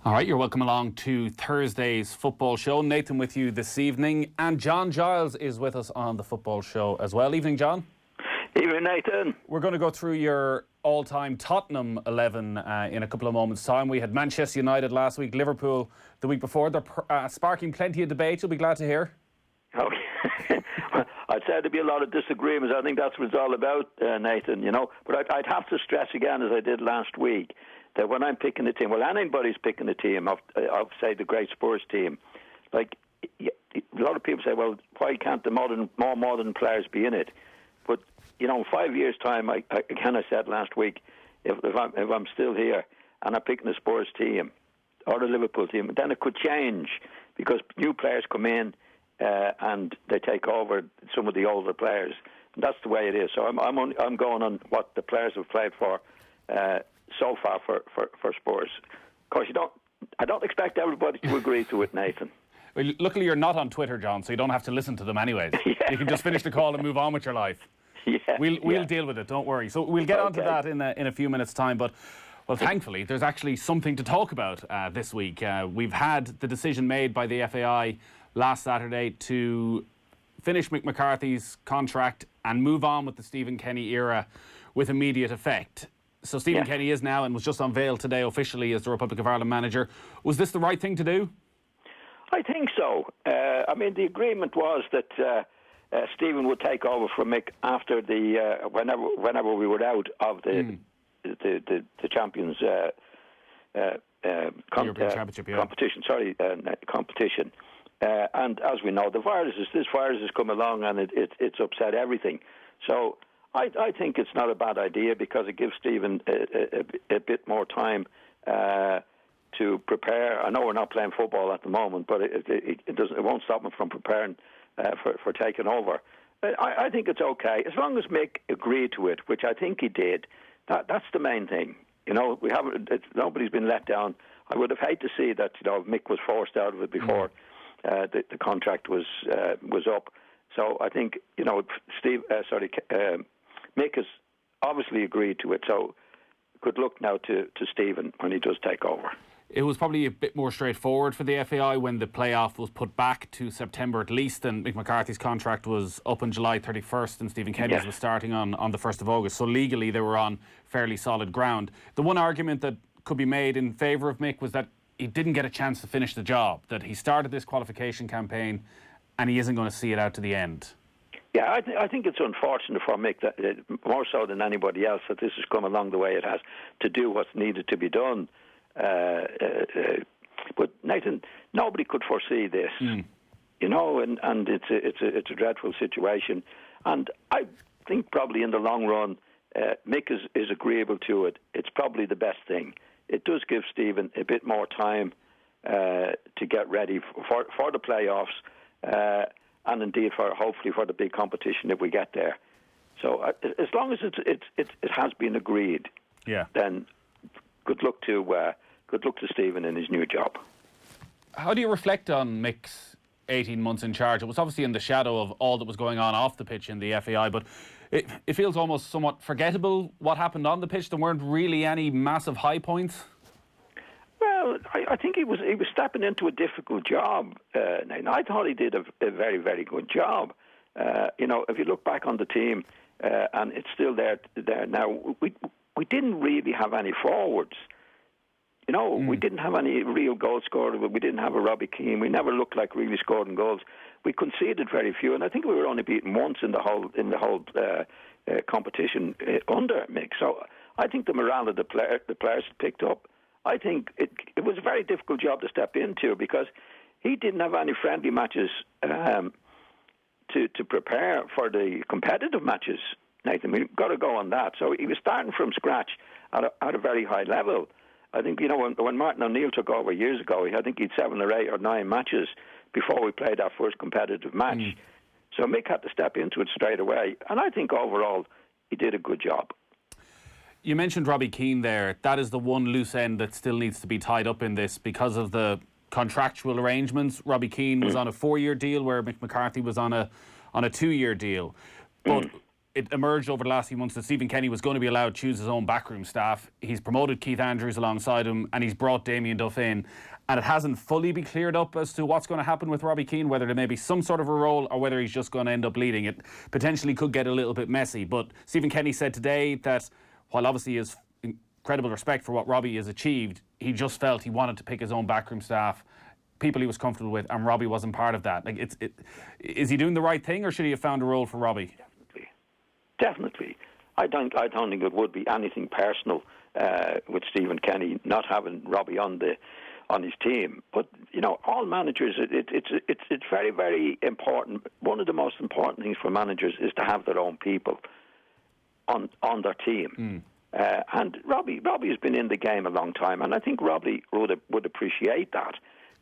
All right, you're welcome along to Thursday's football show. Nathan with you this evening, and John Giles is with us on the football show as well. Evening, John. Evening, Nathan. We're going to go through your all-time Tottenham 11 in a couple of moments' time. We had Manchester United last week, Liverpool the week before. They're sparking plenty of debate. You'll be glad to hear. Okay. I'd say there'd be a lot of disagreements. I think that's what it's all about, Nathan, you know. But I'd have to stress again, as I did last week, that when I'm picking a team, well, anybody's picking a team of say, the great Spurs team, like, a lot of people say, well, why can't the more modern players be in it? But, you know, in 5 years' time, I said last week, if I'm still here and I'm picking a Spurs team or a Liverpool team, then it could change because new players come in and they take over some of the older players. And that's the way it is. So I'm going on what the players have played for so far for Spurs. Of course, I don't expect everybody to agree to it, Nathan. Well, luckily you're not on Twitter, John, so you don't have to listen to them anyways. Yeah. You can just finish the call and move on with your life. Yeah, we'll deal with it, don't worry. So we'll get onto that in a few minutes' time. But, well, thankfully, there's actually something to talk about this week. We've had the decision made by the FAI last Saturday to finish McCarthy's contract and move on with the Stephen Kenny era with immediate effect. So Stephen Kenny is now and was just unveiled today officially as the Republic of Ireland manager. Was this the right thing to do? I think so. I mean, the agreement was that Stephen would take over from Mick after the whenever we were out of the Champions European Championship competition. Competition. And as we know, this virus has come along and it's upset everything. So I think it's not a bad idea because it gives Stephen a bit more time to prepare. I know we're not playing football at the moment, but it won't stop him from preparing for taking over. I think it's okay as long as Mick agreed to it, which I think he did. That's the main thing. You know, nobody's been let down. I would have hated to see that Mick was forced out of it before the contract was up. So I think Mick has obviously agreed to it. So good luck now to Stephen when he does take over. It was probably a bit more straightforward for the FAI when the playoff was put back to September at least, and Mick McCarthy's contract was up on July 31st and Stephen Kenny's was starting on the 1st of August. So legally they were on fairly solid ground. The one argument that could be made in favour of Mick was that he didn't get a chance to finish the job, that he started this qualification campaign and he isn't going to see it out to the end. Yeah, I think it's unfortunate for Mick, that more so than anybody else, that this has come along the way it has to do what's needed to be done. But Nathan, nobody could foresee this, you know, and it's a dreadful situation. And I think probably in the long run, Mick is agreeable to it. It's probably the best thing. It does give Stephen a bit more time to get ready for the playoffs, and indeed hopefully for the big competition if we get there. So as long as it has been agreed, then good luck to Stephen in his new job. How do you reflect on Mick's 18 months in charge? It was obviously in the shadow of all that was going on off the pitch in the FAI, but it feels almost somewhat forgettable what happened on the pitch. There weren't really any massive high points. Well, I think he was stepping into a difficult job. And I thought he did a very, very good job. You know, if you look back on the team, and it's still there now, we didn't really have any forwards. You know, we didn't have any real goal scorers. We didn't have a Robbie Keane. We never looked like really scoring goals. We conceded very few, and I think we were only beaten once in the whole competition under Mick. So I think the morale of the players picked up. I think it was a very difficult job to step into because he didn't have any friendly matches to prepare for the competitive matches. Nathan, we've got to go on that. So he was starting from scratch at a very high level. I think, you know, when Martin O'Neill took over years ago, I think he'd 7 or 8 or 9 matches before we played our first competitive match. So Mick had to step into it straight away. And I think overall he did a good job. You mentioned Robbie Keane there. That is the one loose end that still needs to be tied up in this because of the contractual arrangements. Robbie Keane was on a 4-year deal where Mick McCarthy was on a 2-year deal. But it emerged over the last few months that Stephen Kenny was going to be allowed to choose his own backroom staff. He's promoted Keith Andrews alongside him, and he's brought Damien Duff in. And it hasn't fully been cleared up as to what's going to happen with Robbie Keane, whether there may be some sort of a role or whether he's just going to end up leading. It potentially could get a little bit messy. But Stephen Kenny said today that while obviously he has incredible respect for what Robbie has achieved, he just felt he wanted to pick his own backroom staff, people he was comfortable with, and Robbie wasn't part of that. Is he doing the right thing, or should he have found a role for Robbie? Definitely. I don't think it would be anything personal with Stephen Kenny not having Robbie on his team. But all managers, it's very, very important. One of the most important things for managers is to have their own people on their team. And Robbie has been in the game a long time, and I think Robbie would appreciate that.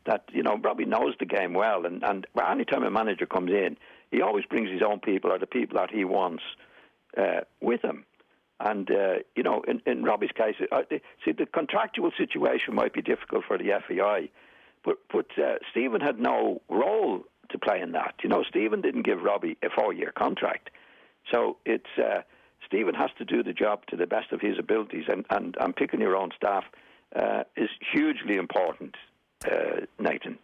That Robbie knows the game well, and any time a manager comes in, he always brings his own people or the people that he wants with him. And in Robbie's case, see, the contractual situation might be difficult for the FAI, but Stephen had no role to play in that. Stephen didn't give Robbie a 4-year contract, so it's Stephen has to do the job to the best of his abilities, and picking your own staff is hugely important, Nathan.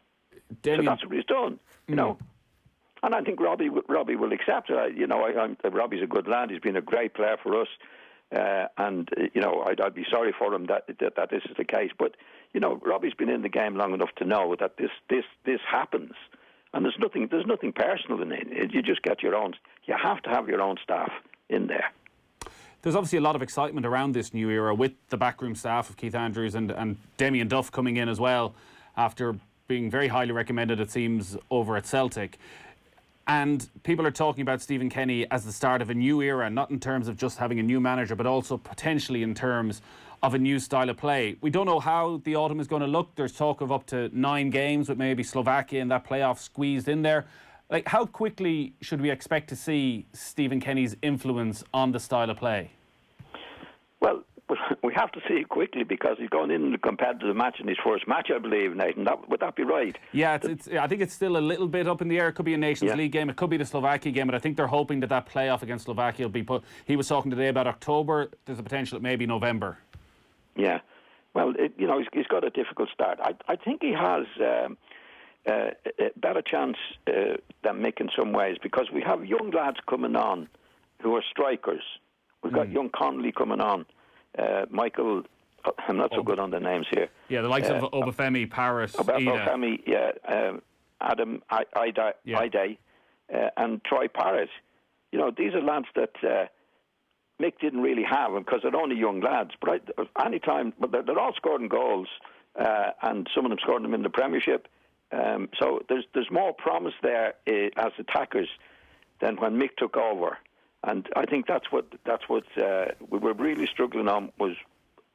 Damien. So that's what he's done, And I think Robbie will accept it. Robbie's a good lad. He's been a great player for us, and I'd be sorry for him that this is the case. But Robbie's been in the game long enough to know that this happens, and there's nothing personal in it. You just get your own. You have to have your own staff in there. There's obviously a lot of excitement around this new era with the backroom staff of Keith Andrews and Damien Duff coming in as well after being very highly recommended, it seems, over at Celtic. And people are talking about Stephen Kenny as the start of a new era, not in terms of just having a new manager, but also potentially in terms of a new style of play. We don't know how the autumn is going to look. There's talk of up to 9 games with maybe Slovakia in that playoff squeezed in there. How quickly should we expect to see Stephen Kenny's influence on the style of play? Well, we have to see it quickly because he's going in a competitive match in his first match, I believe, Nathan. Would that be right? Yeah, I think it's still a little bit up in the air. It could be a Nations League game. It could be the Slovakia game, but I think they're hoping that playoff against Slovakia will be put. He was talking today about October. There's a potential it may be November. Yeah. Well, he's got a difficult start. I think he has a better chance than Mick in some ways because we have young lads coming on who are strikers. We've got young Connolly coming on. Michael, I'm not so good on the names here. Yeah, the likes of Obafemi, Paris, Ida. Obafemi, Adam, Ide, and Troy Paris. These are lads that Mick didn't really have because they're only young lads. But they're all scoring goals, and some of them scored them in the Premiership. So there's more promise there as attackers than when Mick took over. And I think that's what we were really struggling on was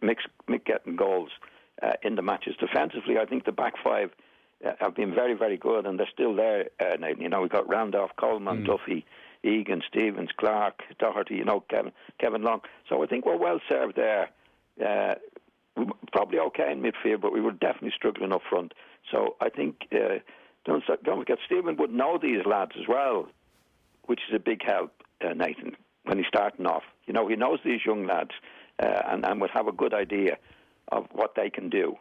Mick getting goals in the matches. Defensively, I think the back five have been very, very good, and they're still there. We've got Randolph, Coleman, Duffy, Egan, Stevens, Clark, Doherty, Kevin Long. So I think we're well served there. We're probably okay in midfield, but we were definitely struggling up front. So I think don't forget Stephen would know these lads as well, which is a big help. Nathan, when he's starting off. He knows these young lads and would have a good idea of what they can do.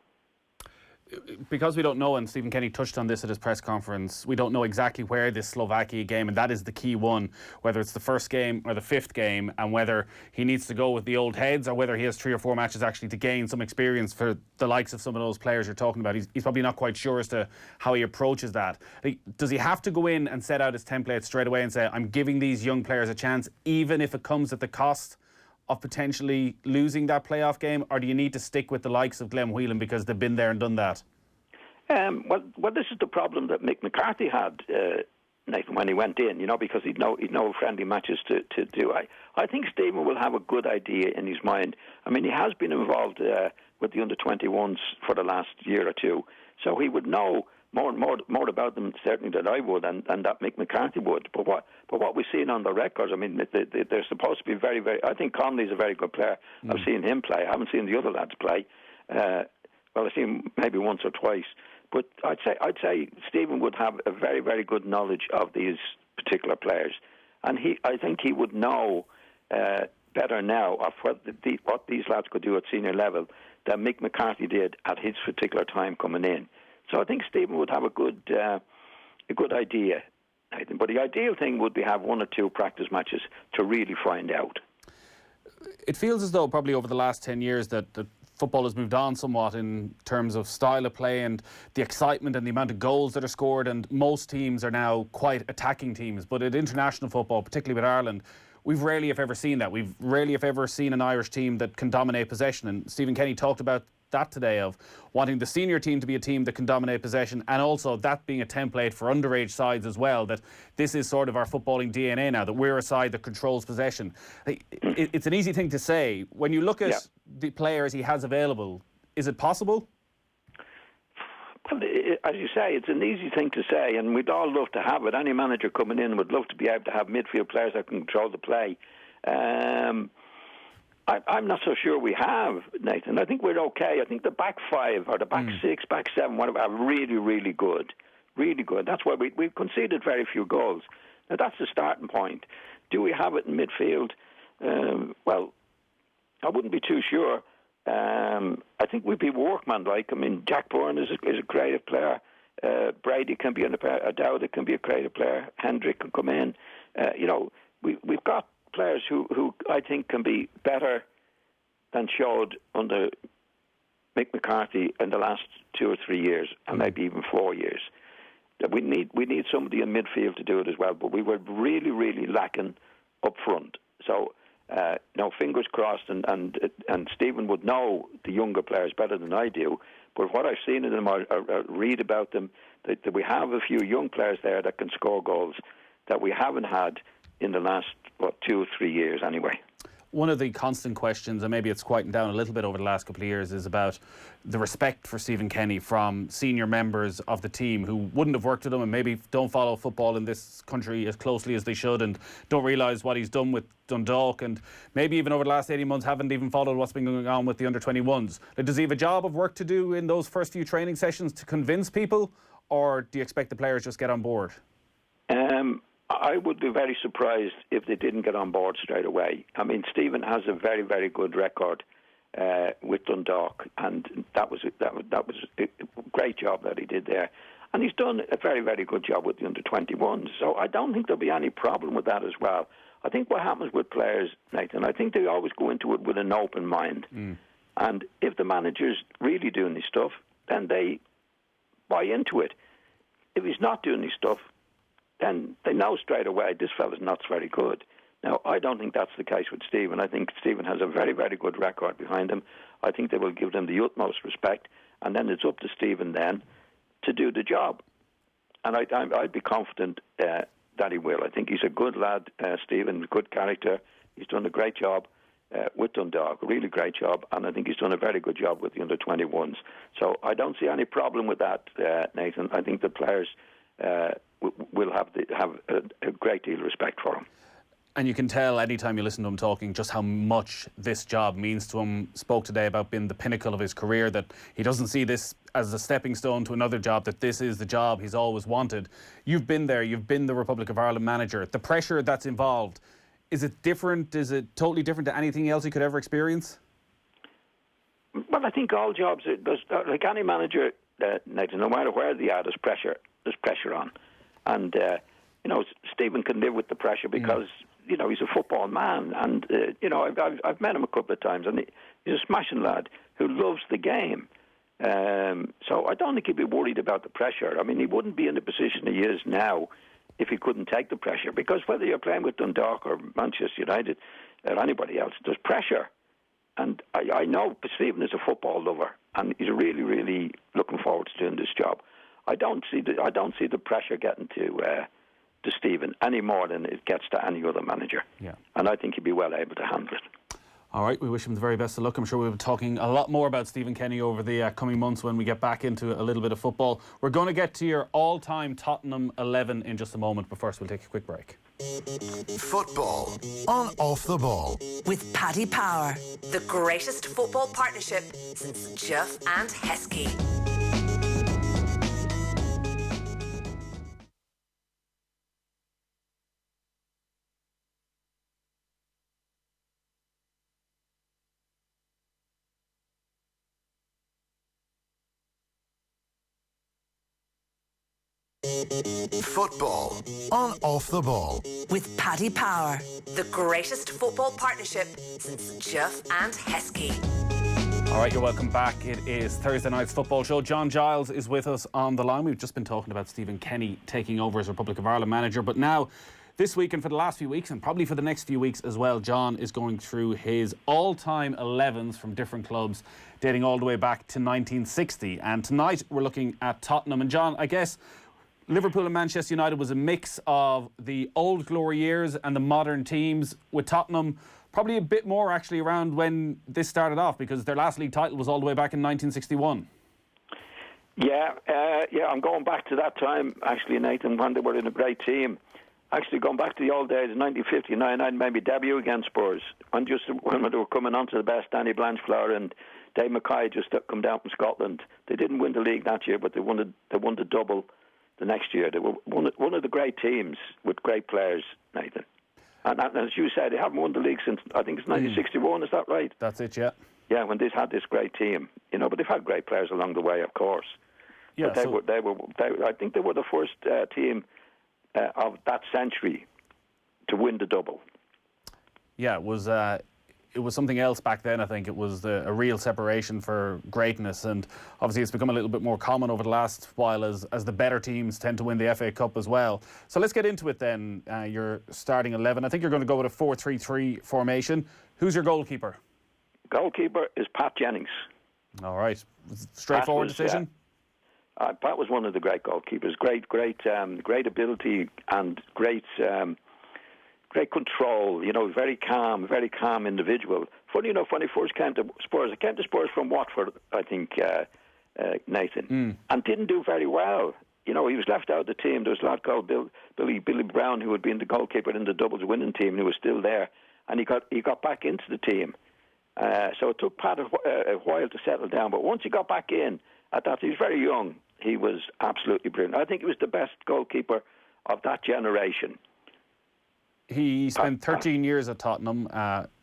Because we don't know, and Stephen Kenny touched on this at his press conference, we don't know exactly where this Slovakia game, and that is the key one, whether it's the first game or the 5th game, and whether he needs to go with the old heads or whether he has 3 or 4 matches actually to gain some experience for the likes of some of those players you're talking about. He's probably not quite sure as to how he approaches that. Does he have to go in and set out his template straight away and say, I'm giving these young players a chance, even if it comes at the cost of potentially losing that playoff game, or do you need to stick with the likes of Glenn Whelan because they've been there and done that? Well, this is the problem that Mick McCarthy had, Nathan, when he went in, because he'd no friendly matches to do. I think Stephen will have a good idea in his mind. I mean, he has been involved with the under-21s for the last year or two, so he would know more about them certainly than I would, and that Mick McCarthy would. But what we've seen on the records, I mean, they're supposed to be very, very. I think Connolly's a very good player. I've seen him play. I haven't seen the other lads play. I've seen him maybe once or twice. But I'd say Stephen would have a very, very good knowledge of these particular players, And I think he would know better now of what these lads could do at senior level than Mick McCarthy did at his particular time coming in. So I think Stephen would have a good idea. But the ideal thing would be have 1 or 2 practice matches to really find out. It feels as though probably over the last 10 years that football has moved on somewhat in terms of style of play and the excitement and the amount of goals that are scored, and most teams are now quite attacking teams. But in international football, particularly with Ireland, we've rarely if ever seen that. We've rarely if ever seen an Irish team that can dominate possession. And Stephen Kenny talked about that today, of wanting the senior team to be a team that can dominate possession, and also that being a template for underage sides as well, that this is sort of our footballing DNA now, that we're a side that controls possession. It's an easy thing to say. When you look at the players he has available, is it possible? Well, as you say, it's an easy thing to say, and we'd all love to have it. Any manager coming in would love to be able to have midfield players that can control the play. I'm not so sure we have, Nathan. I think we're okay. I think the back 5 or the back 6, back 7, whatever, are really, really good. Really good. That's why we've conceded very few goals. Now, that's the starting point. Do we have it in midfield? Well, I wouldn't be too sure. I think we'd be workmanlike. I mean, Jack Byrne is a creative player. Brady can be a Dowda can be a creative player. Hendrick can come in. We've got players who I think can be better than showed under Mick McCarthy in the last 2 or 3 years, and maybe even 4 years. We need somebody in midfield to do it as well, but we were really, really lacking up front. So, fingers crossed, and Stephen would know the younger players better than I do. But what I've seen of them, I read about them, that we have a few young players there that can score goals that we haven't had in the last, 2 or 3 years anyway. One of the constant questions, and maybe it's quieting down a little bit over the last couple of years, is about the respect for Stephen Kenny from senior members of the team who wouldn't have worked with him and maybe don't follow football in this country as closely as they should and don't realise what he's done with Dundalk, and maybe even over the last 18 months haven't even followed what's been going on with the under-21s. Does he have a job of work to do in those first few training sessions to convince people, or do you expect the players just get on board? I would be very surprised if they didn't get on board straight away. I mean, Stephen has a very, very good record with Dundalk, and that was a great job that he did there. And he's done a very, very good job with the under-21s. So I don't think there'll be any problem with that as well. I think what happens with players, Nathan, I think they always go into it with an open mind. And if the manager's really doing his stuff, then they buy into it. If he's not doing his stuff, then they know straight away this fella's not very good. Now, I don't think that's the case with Stephen. I think Stephen has a very, very good record behind him. I think they will give them the utmost respect, and then it's up to Stephen then to do the job. And I'd be confident that he will. I think he's a good lad, Stephen, good character. He's done a great job with Dundalk, a really great job, and I think he's done a very good job with the under-21s. So I don't see any problem with that, Nathan. I think the players will have a great deal of respect for him. And you can tell anytime you listen to him talking just how much this job means to him. Spoke today about being the pinnacle of his career, that he doesn't see this as a stepping stone to another job, that this is the job he's always wanted. You've been there, you've been the Republic of Ireland manager. The pressure that's involved, is it different? Is it totally different to anything else you could ever experience? Well, I think all jobs, like any manager, Nathan, no matter where they are, there's pressure on. And, Stephen can live with the pressure because, he's a football man. And, I've met him a couple of times, and he's a smashing lad who loves the game. So I don't think he'd be worried about the pressure. I mean, he wouldn't be in the position he is now if he couldn't take the pressure, because whether you're playing with Dundalk or Manchester United or anybody else, there's pressure. And I know Stephen is a football lover, and he's really, really looking forward to doing this job. I don't see the pressure getting to Stephen any more than it gets to any other manager. Yeah. And I think he'd be well able to handle it. All right, we wish him the very best of luck. I'm sure we'll be talking a lot more about Stephen Kenny over the coming months when we get back into a little bit of football. We're going to get to your all-time Tottenham 11 in just a moment, but first we'll take a quick break. Football on Off the Ball with Paddy Power, the greatest football partnership since Juff and Heskey. Football on Off the Ball. With Paddy Power, the greatest football partnership since Juff and Heskey. All right, you're welcome back. It is Thursday night's football show. John Giles is with us on the line. We've just been talking about Stephen Kenny taking over as Republic of Ireland manager, but now this week and for the last few weeks and probably for the next few weeks as well, John is going through his all-time 11s from different clubs dating all the way back to 1960. And tonight we're looking at Tottenham. And John, I guess Liverpool and Manchester United was a mix of the old glory years and the modern teams, with Tottenham probably a bit more actually around when this started off, because their last league title was all the way back in 1961. Yeah, I'm going back to that time, actually, Nathan, when they were in a great team. Actually, going back to the old days, 1959, I'd maybe debut against Spurs. When they were coming on to the best, Danny Blanchflower and Dave Mackay just come down from Scotland. They didn't win the league that year, but they won the double the next year. They were one of the great teams with great players, Nathan. And as you said, they haven't won the league since, I think it's 1961, is that right? That's it, yeah. Yeah, when they've had this great team, but they've had great players along the way, of course. Yeah, but I think they were the first team of that century to win the double. Yeah, it was something else back then. I think it was a real separation for greatness, and obviously it's become a little bit more common over the last while as the better teams tend to win the FA Cup as well. So let's get into it then. Your starting 11. I think you're going to go with a 4-3-3 formation. Who's your goalkeeper? Goalkeeper is Pat Jennings. All right, straightforward decision. Pat was one of the great goalkeepers. Great ability and great control. Very calm individual. Funny enough, when he first came to Spurs, he came to Spurs from Watford, I think, Nathan, and didn't do very well. He was left out of the team. There was a lad called Billy Brown, who had been the goalkeeper in the doubles winning team, and who was still there, and he got back into the team. So it took Pat a while to settle down, but once he got back in, at that, he was very young. He was absolutely brilliant. I think he was the best goalkeeper of that generation. He spent 13 years at Tottenham,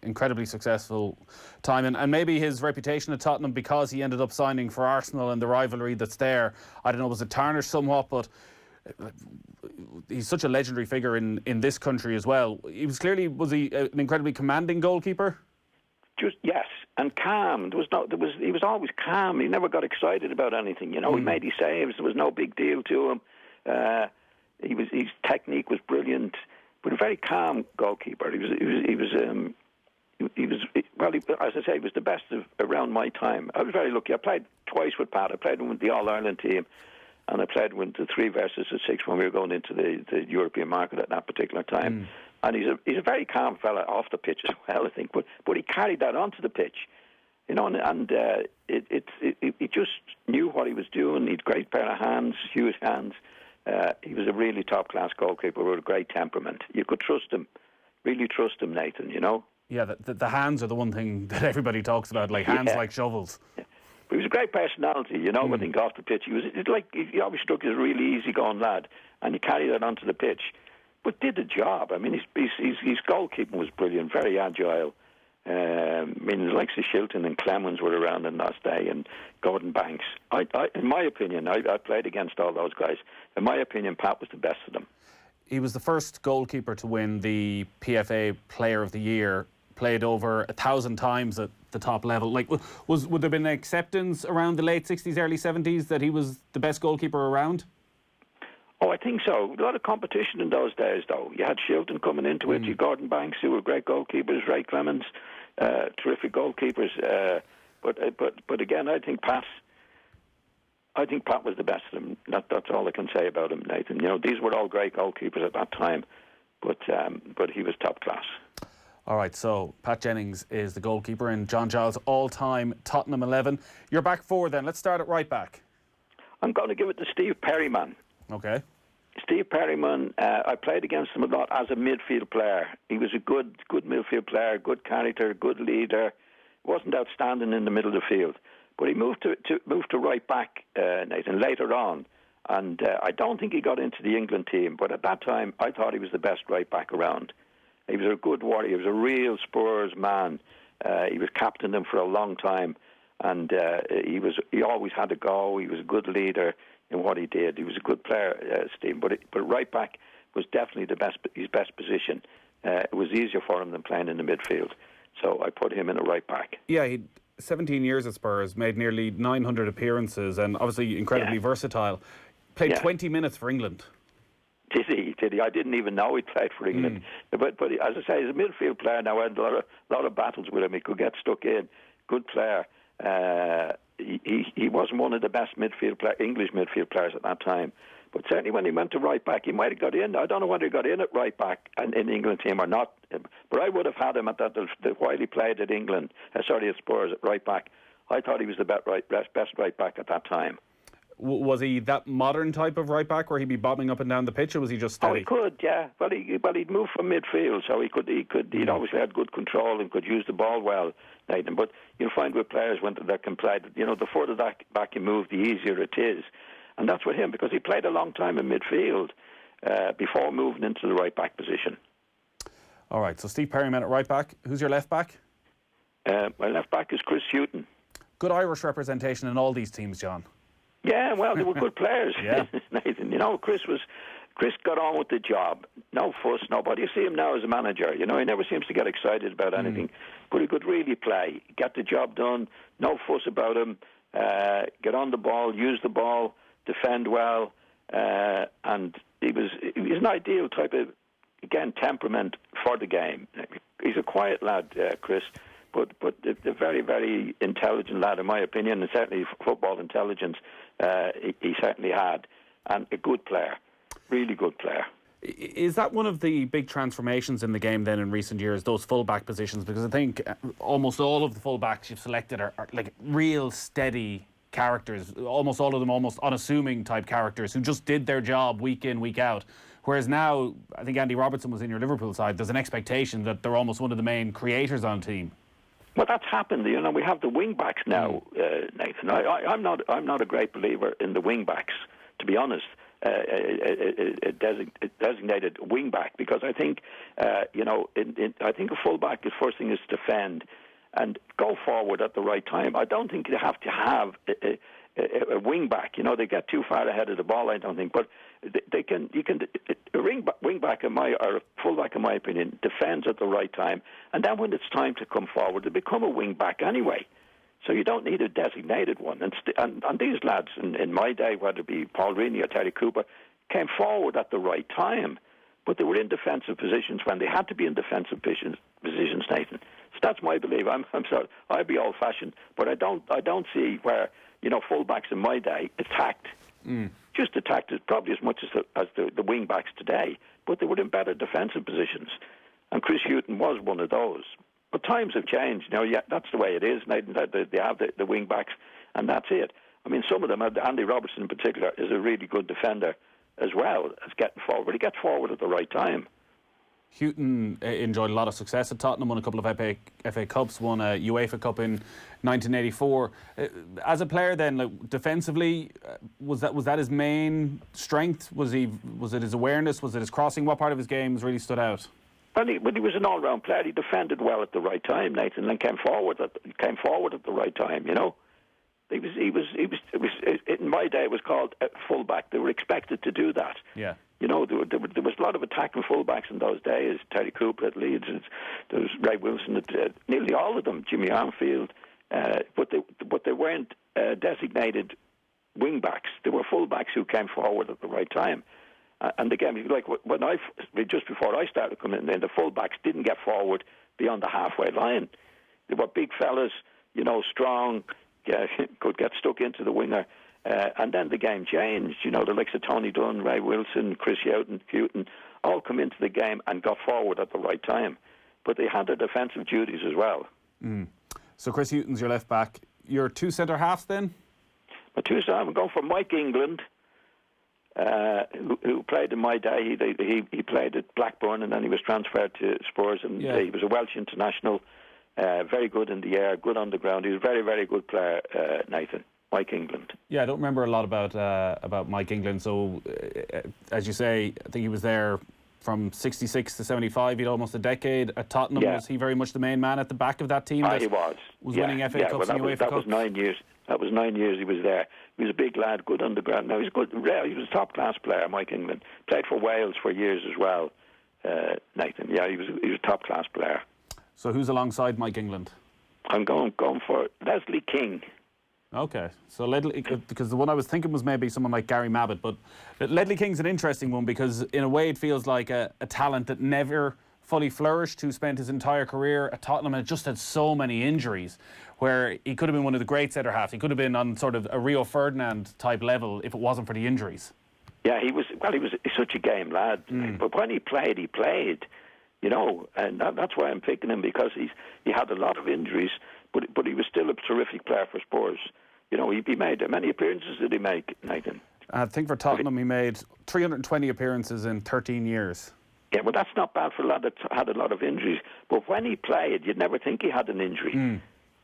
incredibly successful time, and maybe his reputation at Tottenham, because he ended up signing for Arsenal and the rivalry that's there, I don't know, was it tarnished somewhat, but he's such a legendary figure in this country as well. Was he an incredibly commanding goalkeeper? Yes, and calm. He was always calm. He never got excited about anything. He made his saves. There was no big deal to him. His technique was brilliant, but a very calm goalkeeper. He was as I say, he was the best around my time. I was very lucky. I played twice with Pat. I played with the All-Ireland team, and I played with the 3 versus the 6 when we were going into the European market at that particular time. And he's a very calm fella off the pitch as well, I think. But he carried that onto the pitch, he just knew what he was doing. He had a great pair of hands, huge hands. He was a really top-class goalkeeper with a great temperament. You could trust him, really trust him, Nathan. Yeah, the hands are the one thing that everybody talks about, like hands like shovels. Yeah. But he was a great personality, when he got off the pitch. He always struck as a really easygoing lad, and he carried that onto the pitch. But did the job. I mean, his goalkeeping was brilliant, very agile. The likes of Shilton and Clemens were around in that day, and Gordon Banks. In my opinion, I played against all those guys. In my opinion, Pat was the best of them. He was the first goalkeeper to win the PFA Player of the Year, played over 1,000 times at the top level. Would there have been an acceptance around the late 60s, early 70s that he was the best goalkeeper around? Oh, I think so. A lot of competition in those days, though. You had Shilton coming into it. You had Gordon Banks, who were great goalkeepers. Ray Clemens, terrific goalkeepers. But again, I think Pat was the best of them. That's all I can say about him, Nathan. These were all great goalkeepers at that time, but he was top class. All right, so Pat Jennings is the goalkeeper in John Giles' all-time Tottenham 11. Your back 4 then. Let's start at right back. I'm going to give it to Steve Perryman. Okay. Steve Perryman, I played against him a lot as a midfield player. He was a good midfield player, good character, good leader. Wasn't outstanding in the middle of the field, but he moved to right back, Nathan, later on. And I don't think he got into the England team, but at that time I thought he was the best right back around. He was a good warrior. He was a real Spurs man. He was captain them for a long time, and he always had a go. He was a good leader. in what he did. He was a good player, Steve, but right back was definitely his best position. It was easier for him than playing in the midfield. So I put him in a right back. Yeah, he 17 years at Spurs, made nearly 900 appearances, and obviously incredibly versatile. Played 20 minutes for England. Did he? I didn't even know he played for England. But as I say, he's a midfield player now. I had a lot of battles with him. He could get stuck in. Good player. He wasn't one of the best English midfield players at that time. But certainly when he went to right back, he might have got in. I don't know whether he got in at right back in the England team or not. But I would have had him at that while he played at at Spurs at right back. I thought he was the best right back at that time. Was he that modern type of right back where he'd be bobbing up and down the pitch, or was he just steady? Oh, he could, yeah. Well, he'd move from midfield, so he'd obviously had good control and could use the ball well, Nathan. But you'll find with players that can play, the further back you move, the easier it is. And that's with him, because he played a long time in midfield before moving into the right back position. All right, so Steve Perryman at right back. Who's your left back? My left back is Chris Hughton. Good Irish representation in all these teams, John. Yeah, well, they were good players, yeah. Nathan. Chris got on with the job. No fuss, nobody. You see him now as a manager. He never seems to get excited about anything. But he could really play, get the job done. No fuss about him. Get on the ball, use the ball, defend well, and he was an ideal type of, again, temperament for the game. He's a quiet lad, Chris. But a very, very intelligent lad, in my opinion, and certainly football intelligence he certainly had. And a good player, really good player. Is that one of the big transformations in the game then in recent years, those full-back positions? Because I think almost all of the full-backs you've selected are like real steady characters, almost all of them almost unassuming type characters who just did their job week in, week out. Whereas now, I think Andy Robertson was in your Liverpool side, there's an expectation that they're almost one of the main creators on the team. Well, that's happened. We have the wing backs now, Nathan. I'm not a great believer in the wing backs, to be honest. A designated wing back, because I think I think a full back, the first thing is to defend and go forward at the right time. I don't think you have to have a wing back. They get too far ahead of the ball, I don't think, but a wing back or a full back, in my opinion, defends at the right time, and then when it's time to come forward, they become a wing back anyway. So you don't need a designated one. And these lads in my day, whether it be Paul Reaney or Terry Cooper, came forward at the right time, but they were in defensive positions when they had to be in defensive positions, Nathan. So that's my belief. I'm sorry, I'd be old-fashioned, but I don't see where full-backs in my day attacked. Just attacked it probably as much as the wing backs today, but they were in better defensive positions. And Chris Hughton was one of those. But times have changed. That's the way it is. They have the wing backs, and that's it. I mean, some of them, Andy Robertson in particular, is a really good defender as well as getting forward. He gets forward at the right time. Hughton enjoyed a lot of success at Tottenham, won a couple of FA Cups, won a UEFA Cup in 1984. As a player then, defensively, was that his main strength? Was it his awareness? Was it his crossing? What part of his game really stood out? Well, he was an all-round player. He defended well at the right time, Nathan, and came forward at the right time. He was in my day it was called fullback. They were expected to do that. Yeah. There was a lot of attacking fullbacks in those days. Terry Cooper at Leeds, there was Ray Wilson at nearly all of them. Jimmy Armfield, but they weren't designated wing backs. They were fullbacks who came forward at the right time. And again, just before I started coming in, the fullbacks didn't get forward beyond the halfway line. They were big fellas, strong, could get stuck into the winger. And then the game changed. The likes of Tony Dunn, Ray Wilson, Chris Hughton all come into the game and got forward at the right time. But they had their defensive duties as well. So Chris Hughton's your left back. Your two centre halves then? My two centre halves, I'm going for Mike England, who played in my day. He played at Blackburn and then he was transferred to Spurs, and he was a Welsh international. Very good in the air, good on the ground. He was a very, very good player, Nathan. Mike England. Yeah, I don't remember a lot about Mike England. So, as you say, I think he was there from 66 to 75. He had almost a decade at Tottenham. Was he very much the main man at the back of that team? He was. Winning FA Cups and UEFA Cups. That was 9 years. That was 9 years he was there. He was a big lad, good underground. Now, he's good. He was a top-class player, Mike England. Played for Wales for years as well, Nathan. Yeah, he was a top-class player. So who's alongside Mike England? I'm going for Leslie King. Okay, so because the one I was thinking was maybe someone like Gary Mabbitt, but Ledley King's an interesting one because in a way it feels like a talent that never fully flourished, who spent his entire career at Tottenham and just had so many injuries, where he could have been one of the great centre halves. He could have been on sort of a Rio Ferdinand type level if it wasn't for the injuries. Yeah, he was such a game lad. But when he played, you know, and that's why I'm picking him, because he had a lot of injuries, but he was still a terrific player for Spurs. You know, he made, how many appearances did he make, Nathan? I think for Tottenham he made 320 appearances in 13 years. Yeah, well, that's not bad for a lad that had a lot of injuries. But when he played, you'd never think he had an injury.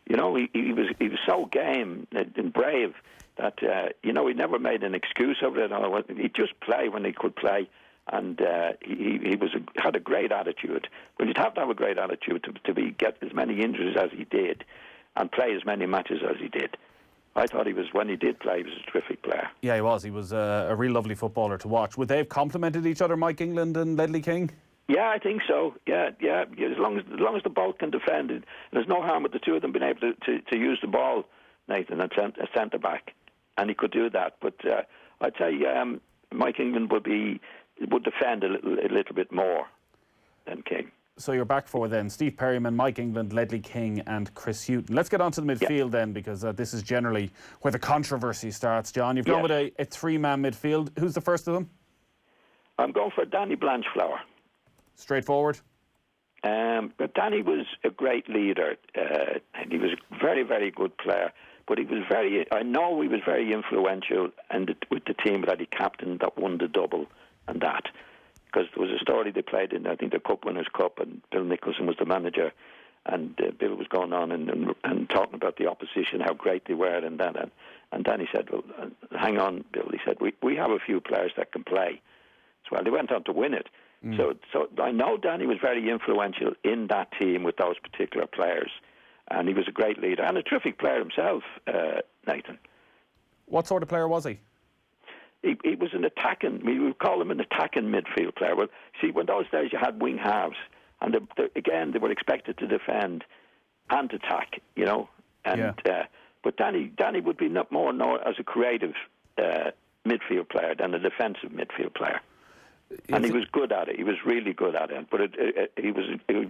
You know, he was so game and brave that, you know, he never made an excuse of it. He'd just play when he could play. And he had a great attitude. But you'd have to have a great attitude to get as many injuries as he did and play as many matches as he did. I thought when he did play, he was a terrific player. Yeah, he was. He was a real lovely footballer to watch. Would they have complemented each other, Mike England and Ledley King? Yeah, I think so. Yeah. As long as the both can defend it, there's no harm with the two of them being able to use the ball, Nathan, at centre back, and he could do that. But I'd say Mike England would defend a little bit more than King. So you're back for then Steve Perryman, Mike England, Ledley King and Chris Hughton. Let's get on to the midfield then, because this is generally where the controversy starts, John. You've gone with a three-man midfield. Who's the first of them? I'm going for Danny Blanchflower. Straightforward? But Danny was a great leader, and he was a very, very good player. But I know he was very influential with the team that he captained that won the double and that. Because there was a story they played in, I think, the Cup Winners' Cup, and Bill Nicholson was the manager, and Bill was going on and talking about the opposition, how great they were, and that. And Danny said, well, hang on, Bill. He said, we have a few players that can play. So they went on to win it. So I know Danny was very influential in that team with those particular players, and he was a great leader and a terrific player himself, Nathan. What sort of player was he? He was an attacking, we would call him an attacking midfield player. Well, see, when those days you had wing halves, and again, they were expected to defend and attack, you know. And but Danny would be more known as a creative midfield player than a defensive midfield player. And he was good at it. He was really good at it. But he was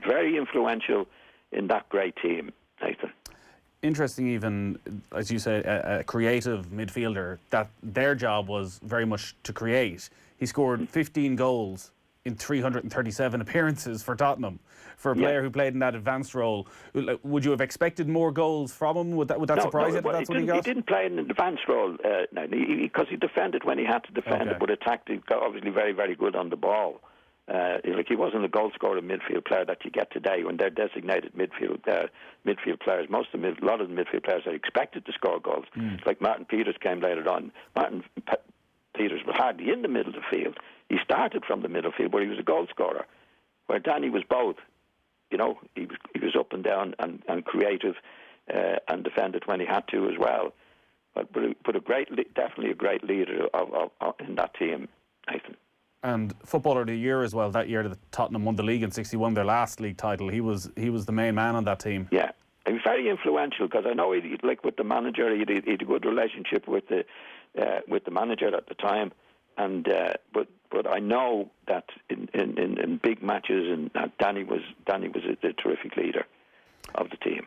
very influential in that great team, Nathan. Interesting, even, as you say, a creative midfielder, that their job was very much to create. He scored 15 goals in 337 appearances for Tottenham. For a player who played in that advanced role, would you have expected more goals from him? Would that surprise you that that's what he got? He didn't play in an advanced role, because he defended when he had to defend, but attacked. He got obviously very, very good on the ball. He wasn't a goal scorer midfield player that you get today when they're designated midfield players. A lot of the midfield players are expected to score goals. Like Martin Peters came later on. Martin Peters was hardly in the middle of the field. He started from the middle field, but he was a goal scorer. Where Danny was both. You know, he was up and down and creative and defended when he had to as well. But definitely a great leader in that team, Nathan. And Footballer of the Year as well. That year that Tottenham won the league in '61, their last league title. He was the main man on that team. Yeah, he was very influential because I know with the manager, he had a good relationship with the manager at the time. And but I know that in big matches, and Danny was a terrific leader of the team.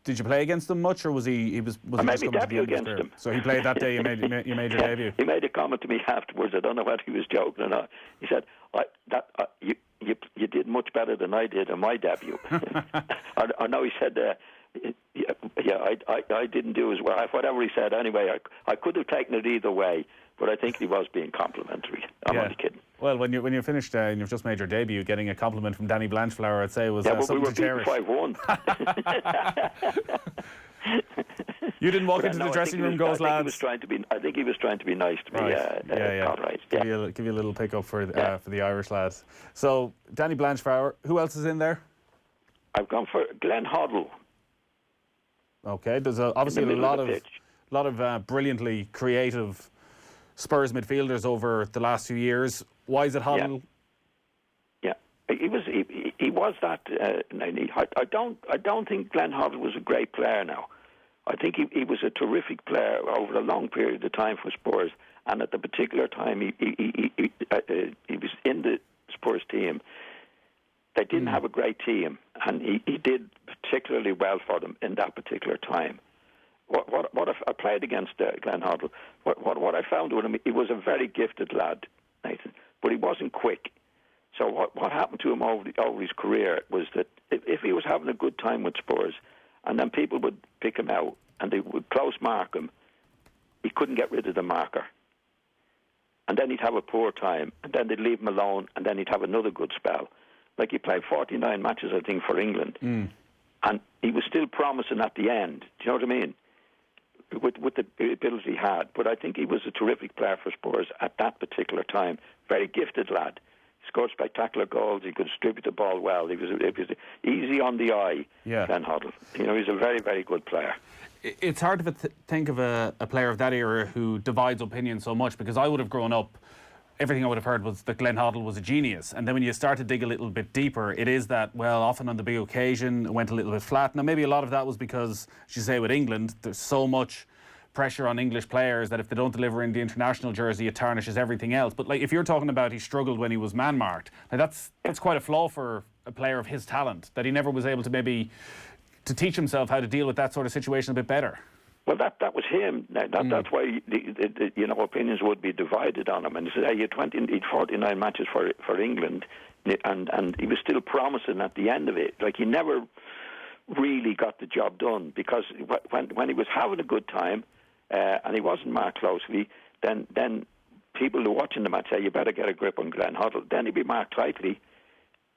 Did you play against him much, or was he was I made my debut against him. So he played that day. You made your debut. He made a comment to me afterwards. I don't know whether he was joking or not. He said, "You did much better than I did in my debut." I know he said, I didn't do as well. Whatever he said, anyway, I could have taken it either way. But I think he was being complimentary. I'm only kidding. Well, when you finished and you've just made your debut, getting a compliment from Danny Blanchflower, I'd say was something to cherish. We were beaten 5-1. You didn't walk into the dressing room, goes lads. I think he was trying to be nice to me. Right. Give you a little pick up for the Irish lads. So Danny Blanchflower. Who else is in there? I've gone for Glenn Hoddle. Okay, there's obviously a brilliantly creative Spurs midfielders over the last few years. Why is it Hoddle? Yeah, he was that. I don't think Glenn Hoddle was a great player now. I think he was a terrific player over a long period of time for Spurs, and at the particular time he was in the Spurs team. They didn't have a great team, and he did particularly well for them in that particular time. What I played against Glenn Hoddle, what I found with him, he was a very gifted lad, Nathan, but he wasn't quick. So what happened to him over his career was that if he was having a good time with Spurs, and then people would pick him out and they would close mark him, he couldn't get rid of the marker. And then he'd have a poor time, and then they'd leave him alone, and then he'd have another good spell. Like he played 49 matches, I think, for England, and he was still promising at the end. Do you know what I mean? With the ability he had. But I think he was a terrific player for Spurs at that particular time. Very gifted lad. Scored spectacular goals. He could distribute the ball well. He was easy on the eye, Glenn Hoddle. You know, he's a very, very good player. It's hard to think of a player of that era who divides opinion so much, because I would have grown up, everything I would have heard was that Glenn Hoddle was a genius. And then when you start to dig a little bit deeper, it is that, well, often on the big occasion, it went a little bit flat. Now, maybe a lot of that was because, as you say, with England, there's so much pressure on English players that if they don't deliver in the international jersey, it tarnishes everything else. But like, if you're talking about he struggled when he was man-marked, like that's quite a flaw for a player of his talent, that he never was able to maybe to teach himself how to deal with that sort of situation a bit better. Well, that was him. That's why opinions would be divided on him. And he said, hey, he had 49 matches for England, and he was still promising at the end of it. Like, he never really got the job done, because when he was having a good time and he wasn't marked closely, then people who were watching the match say, you better get a grip on Glenn Hoddle. Then he'd be marked tightly,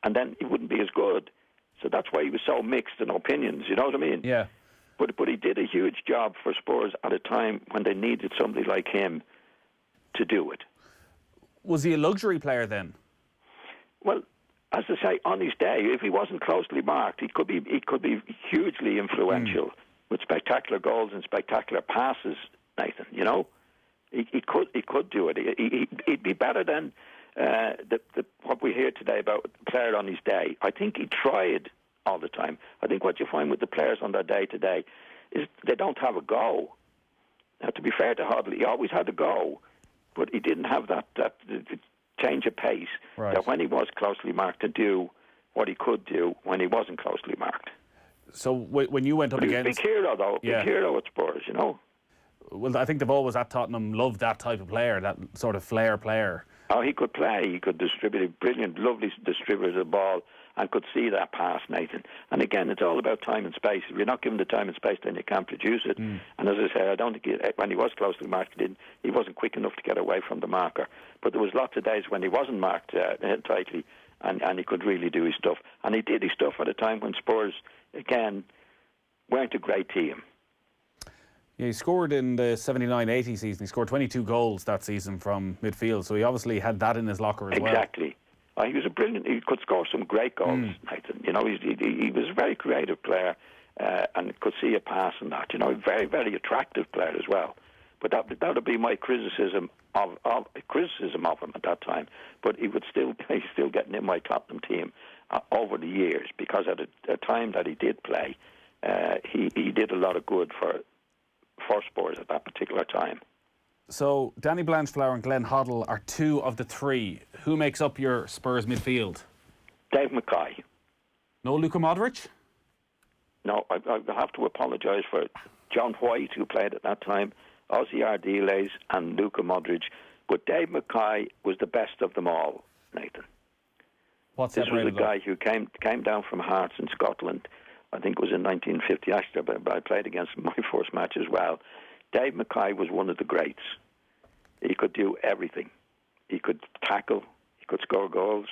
and then he wouldn't be as good. So that's why he was so mixed in opinions. You know what I mean? Yeah. But he did a huge job for Spurs at a time when they needed somebody like him to do it. Was he a luxury player then? Well, as I say, on his day, if he wasn't closely marked, he could be hugely influential with spectacular goals and spectacular passes, Nathan. You know, he could do it. He'd be better than what we hear today about a player on his day. I think he tried all the time. I think what you find with the players on their day to day is they don't have a go. Now, to be fair to Hoddle, he always had a go, but he didn't have that change of pace that when he was closely marked to do what he could do when he wasn't closely marked. So when you went up against... He was a big hero, though. Big hero at Spurs, you know. Well, I think they've always at Tottenham loved that type of player, that sort of flair player. Oh, he could play. He could distribute. A brilliant, lovely distributor of the ball, and could see that pass, Nathan. And again, it's all about time and space. If you're not given the time and space, then you can't produce it. And as I say, I don't think when he was closely marked, he wasn't quick enough to get away from the marker. But there was lots of days when he wasn't marked tightly, and he could really do his stuff. And he did his stuff at a time when Spurs, again, weren't a great team. Yeah, he scored in the 79-80 season. He scored 22 goals that season from midfield, so he obviously had that in his locker as well. Exactly. He was a brilliant. He could score some great goals, Nathan. You know, he was a very creative player and could see a pass and that. You know, a very, very attractive player as well. But that would be my criticism of him at that time. But he's still getting in my Tottenham team over the years, because at a time that he did play, he did a lot of good for Spurs at that particular time. So Danny Blanchflower and Glenn Hoddle are two of the three. Who makes up your Spurs midfield? Dave Mackay. No Luka Modric? No, I have to apologise for John White, who played at that time, Ozzy Ardiles and Luka Modric. But Dave Mackay was the best of them all, Nathan. This was a guy who came down from Hearts in Scotland. I think it was in 1950, actually, but I played against him my first match as well. Dave Mackay was one of the greats. He could do everything. He could tackle. He could score goals.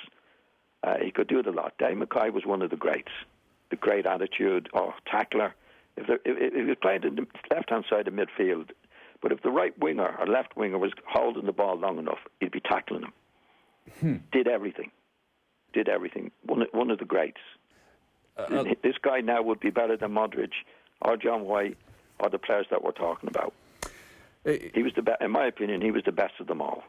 He could do it a lot. Dave Mackay was one of the greats. The great attitude, tackler. If he played in the left-hand side of midfield, but if the right winger or left winger was holding the ball long enough, he'd be tackling him. Did everything. One of the greats. This guy now would be better than Modric or John White or the players that we're talking about. He was the best, in my opinion. He was the best of them all.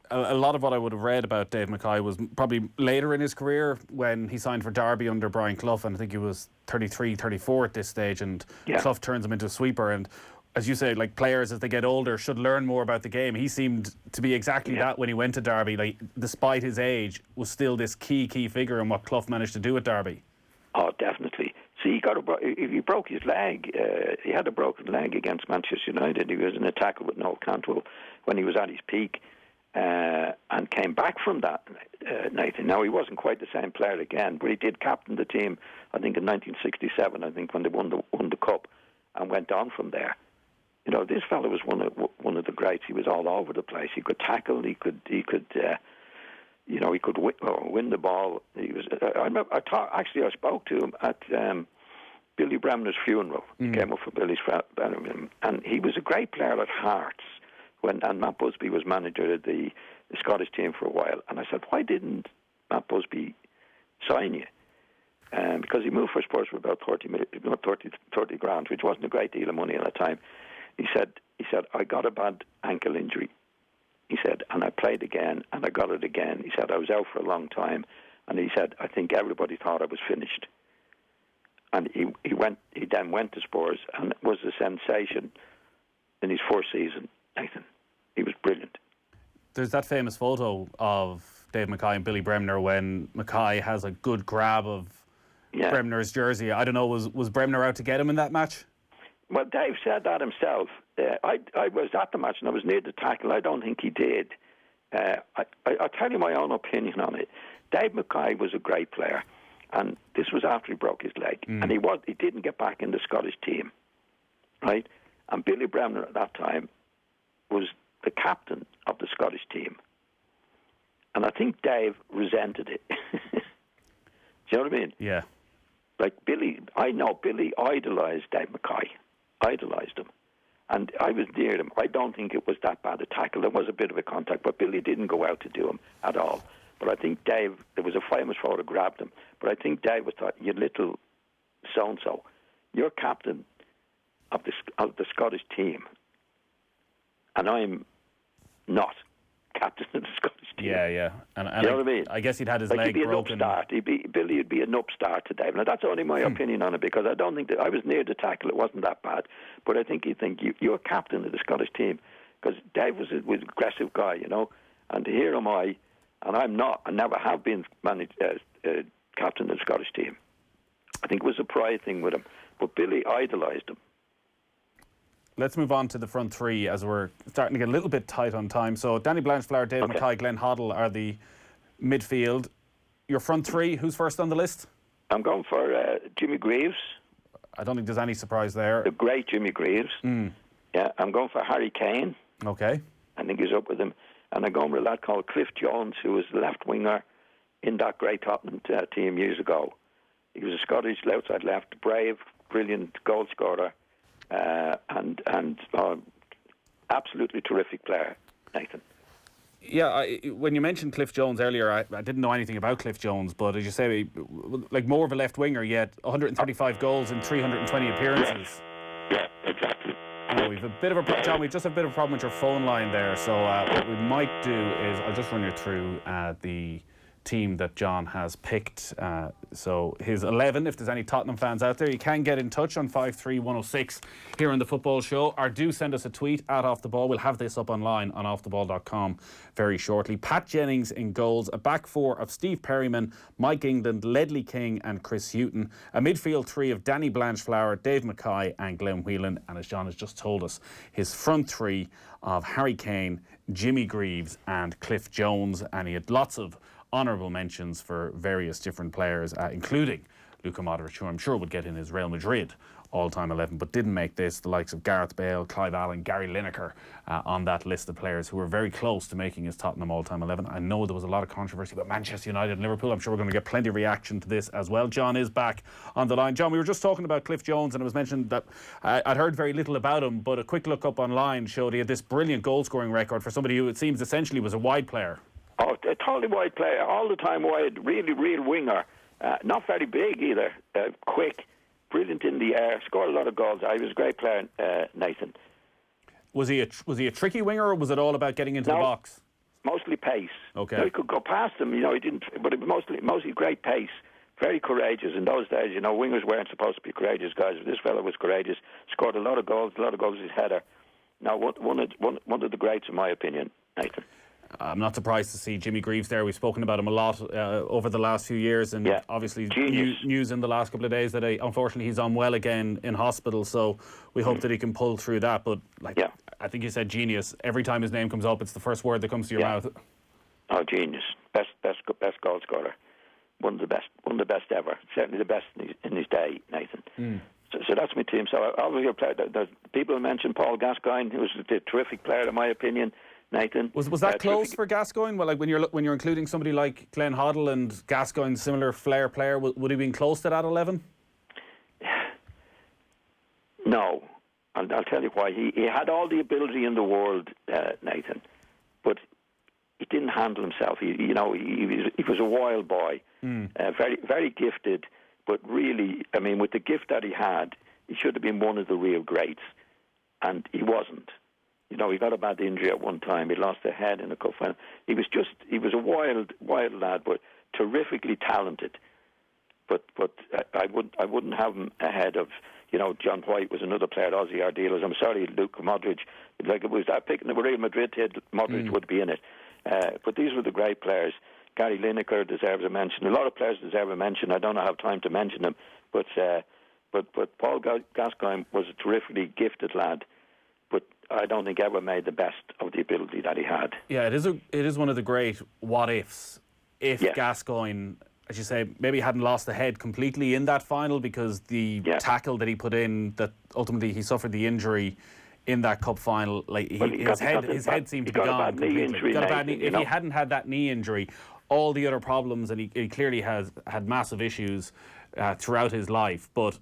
A lot of what I would have read about Dave Mackay was probably later in his career when he signed for Derby under Brian Clough, and I think he was 33, 34 at this stage, and Clough turns him into a sweeper. And as you say, like, players as they get older should learn more about the game. He seemed to be exactly that when he went to Derby. Like, despite his age, was still this key figure in what Clough managed to do at Derby. Oh, definitely. See, he broke his leg. He had a broken leg against Manchester United. He was in a tackle with Noel Cantwell when he was at his peak. And came back from that, Nathan. Now, he wasn't quite the same player again, but he did captain the team, I think, in 1967, I think, when they won the Cup, and went on from there. You know, this fellow was one of the greats. He was all over the place. He could tackle. He could win the ball. He was. I spoke to him at Billy Bremner's funeral. He came up for Billy's funeral, and he was a great player at Hearts. And Matt Busby was manager of the Scottish team for a while. And I said, why didn't Matt Busby sign you? Because he moved for Spurs for about 30 grand, which wasn't a great deal of money at the time. He said, I got a bad ankle injury. He said, and I played again, and I got it again. He said, I was out for a long time. And he said, I think everybody thought I was finished. And he then went to Spurs and was a sensation in his first season, Nathan. He was brilliant. There's that famous photo of Dave Mackay and Billy Bremner when Mackay has a good grab of Bremner's jersey. I don't know, was Bremner out to get him in that match? Well, Dave said that himself. I was at the match and I was near the tackle. I don't think he did. I'll tell you my own opinion on it. Dave Mackay was a great player, and this was after he broke his leg, and he didn't get back in the Scottish team, right? And Billy Bremner at that time was the captain of the Scottish team. And I think Dave resented it. Do you know what I mean? Yeah. Like I know Billy idolised Dave Mackay. Idolised him. And I was near him. I don't think it was that bad a tackle. There was a bit of a contact, but Billy didn't go out to do him at all. But I think Dave, there was a famous photo, grabbed him. But I think Dave was thought, you little so-and-so, you're captain of the Scottish team. And I'm not captain of the Scottish team. Yeah. And you know what I mean? I guess he'd had his leg broken. Billy would be an upstart to Dave. Now, that's only my opinion on it, because I don't think that I was near the tackle. It wasn't that bad. But I think he'd think, you're captain of the Scottish team. Because Dave was an aggressive guy, you know. And here am I, and I'm not. I never have been captain of the Scottish team. I think it was a pride thing with him. But Billy idolised him. Let's move on to the front three as we're starting to get a little bit tight on time. So Danny Blanchflower, Dave Mackay, Glenn Hoddle are the midfield. Your front three, who's first on the list? I'm going for Jimmy Greaves. I don't think there's any surprise there. The great Jimmy Greaves. Yeah, I'm going for Harry Kane. Okay. I think he's up with him. And I'm going with a lad called Cliff Jones, who was the left winger in that great Tottenham team years ago. He was a Scottish outside left, brave, brilliant goal scorer. And absolutely terrific player, Nathan. Yeah, when you mentioned Cliff Jones earlier, I didn't know anything about Cliff Jones, but as you say, like more of a left winger, yet 135 goals in 320 appearances. Yeah, exactly. We've a bit of a John. We just have a bit of a problem with your phone line there. So what we might do is I'll just run you through the team that John has picked. So his 11, if there's any Tottenham fans out there, you can get in touch on 53106 here on the Football Show, or do send us a tweet at Off The Ball. We'll have this up online on offtheball.com very shortly. Pat Jennings in goals, a back four of Steve Perryman, Mike England, Ledley King and Chris Hughton, a midfield three of Danny Blanchflower, Dave Mackay and Glenn Whelan, and as John has just told us, his front three of Harry Kane, Jimmy Greaves and Cliff Jones, and he had lots of honourable mentions for various different players, including Luka Modric, who I'm sure would get in his Real Madrid all-time 11, but didn't make this. The likes of Gareth Bale, Clive Allen, Gary Lineker on that list of players who were very close to making his Tottenham all-time 11. I know there was a lot of controversy about Manchester United and Liverpool. I'm sure we're going to get plenty of reaction to this as well. John is back on the line. John, we were just talking about Cliff Jones, and it was mentioned that I'd heard very little about him, but a quick look up online showed he had this brilliant goal-scoring record for somebody who it seems essentially was a wide player. Oh, a totally wide player, all the time wide, really real winger. Not very big either, quick, brilliant in the air, scored a lot of goals. He was a great player, Nathan. Was he a tricky winger, or was it all about getting into the box? Mostly pace. Okay. So he could go past him, he didn't, but it was mostly great pace. Very courageous. In those days, wingers weren't supposed to be courageous guys, but this fellow was courageous. Scored a lot of goals with his header. Now, one of the greats, in my opinion, Nathan. I'm not surprised to see Jimmy Greaves there. We've spoken about him a lot over the last few years, and obviously news in the last couple of days that unfortunately he's unwell again in hospital. So we hope that he can pull through that. But I think you said genius. Every time his name comes up, it's the first word that comes to your mouth. Oh, genius! Best goal scorer. One of the best ever. Certainly the best in his day, Nathan. So that's my team. So obviously, the people mentioned Paul Gascoigne, who was a terrific player in my opinion. Nathan, was that close for Gascoigne? Well, like when you're including somebody like Glenn Hoddle and Gascoigne, similar flair player, would he have been close to that 11? No, I'll tell you why. He had all the ability in the world, Nathan, but he didn't handle himself. He was a wild boy, very very gifted, but really, I mean, with the gift that he had, he should have been one of the real greats, and he wasn't. He got a bad injury at one time. He lost a head in a cup final. He was a wild lad, but terrifically talented. But I wouldn't have him ahead of, John White was another player at Aussie our dealers. I'm sorry, Luka Modric. Like it was that pick in the Real Madrid hit, Modric would be in it. But these were the great players. Gary Lineker deserves a mention. A lot of players deserve a mention. I don't have time to mention them, but Paul Gascoigne was a terrifically gifted lad. But I don't think ever made the best of the ability that he had. Yeah, it is one of the great what ifs. If Gascoigne, as you say, maybe hadn't lost the head completely in that final, because the tackle that he put in, that ultimately he suffered the injury in that cup final. Like his head seemed to be gone completely. If he hadn't had that knee injury, all the other problems, and he clearly has had massive issues throughout his life, but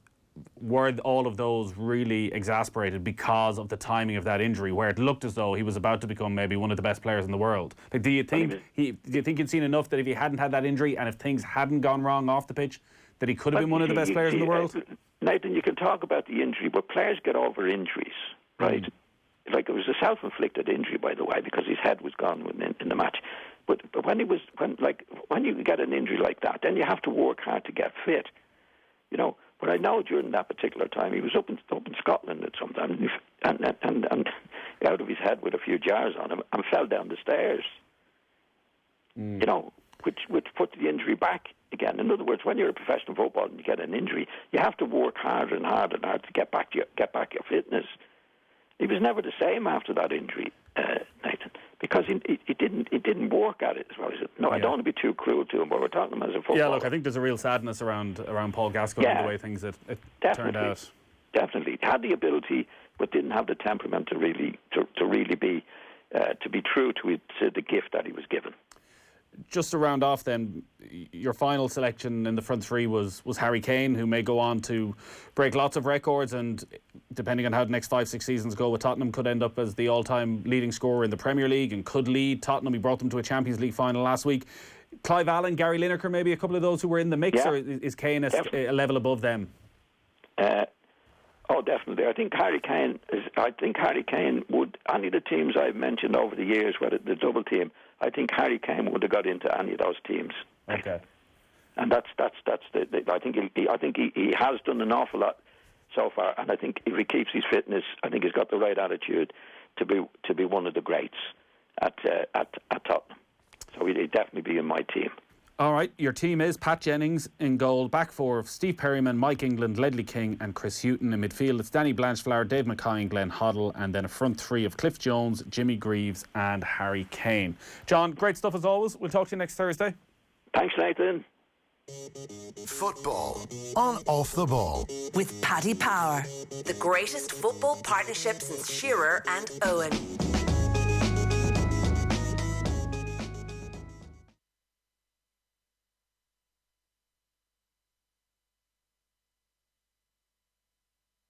were all of those really exasperated because of the timing of that injury, where it looked as though he was about to become maybe one of the best players in the world? Like, do you think you'd seen enough that if he hadn't had that injury and if things hadn't gone wrong off the pitch, that he could have been one of the best players in the world? Nathan, you can talk about the injury, but players get over injuries, right? Like, it was a self-inflicted injury, by the way, because his head was gone in the match. But when you get an injury like that, then you have to work hard to get fit, But I know during that particular time he was up in Scotland at some time, and out of his head with a few jars on him, and fell down the stairs. Which put the injury back again. In other words, when you're a professional footballer and you get an injury, you have to work harder and harder and harder to get back your fitness. He was never the same after that injury, Nathan, because he didn't work at it as well. He said, I don't want to be too cruel to him, but we're talking as a footballer. Yeah, look, I think there's a real sadness around Paul Gascoigne and the way things it turned out. Definitely, had the ability, but didn't have the temperament to really be true to the gift that he was given. Just to round off then, your final selection in the front three was Harry Kane, who may go on to break lots of records, and depending on how the next 5-6 seasons go with Tottenham, could end up as the all-time leading scorer in the Premier League and could lead Tottenham. He brought them to a Champions League final last week. Clive Allen, Gary Lineker, maybe a couple of those who were in the mix, or is Kane a level above them? Definitely. I think Harry Kane would, any of the teams I've mentioned over the years, whether the double team, I think Harry Kane would have got into any of those teams. Okay. And that's I think he has done an awful lot so far, and I think if he keeps his fitness, I think he's got the right attitude to be one of the greats at Tottenham. So he'd definitely be in my team. All right, your team is Pat Jennings in goal, back four of Steve Perryman, Mike England, Ledley King and Chris Hughton. In midfield, it's Danny Blanchflower, Dave Mackay and Glenn Hoddle, and then a front three of Cliff Jones, Jimmy Greaves and Harry Kane. John, great stuff as always. We'll talk to you next Thursday. Thanks, Nathan. Football on Off the Ball with Paddy Power, the greatest football partnership since Shearer and Owen.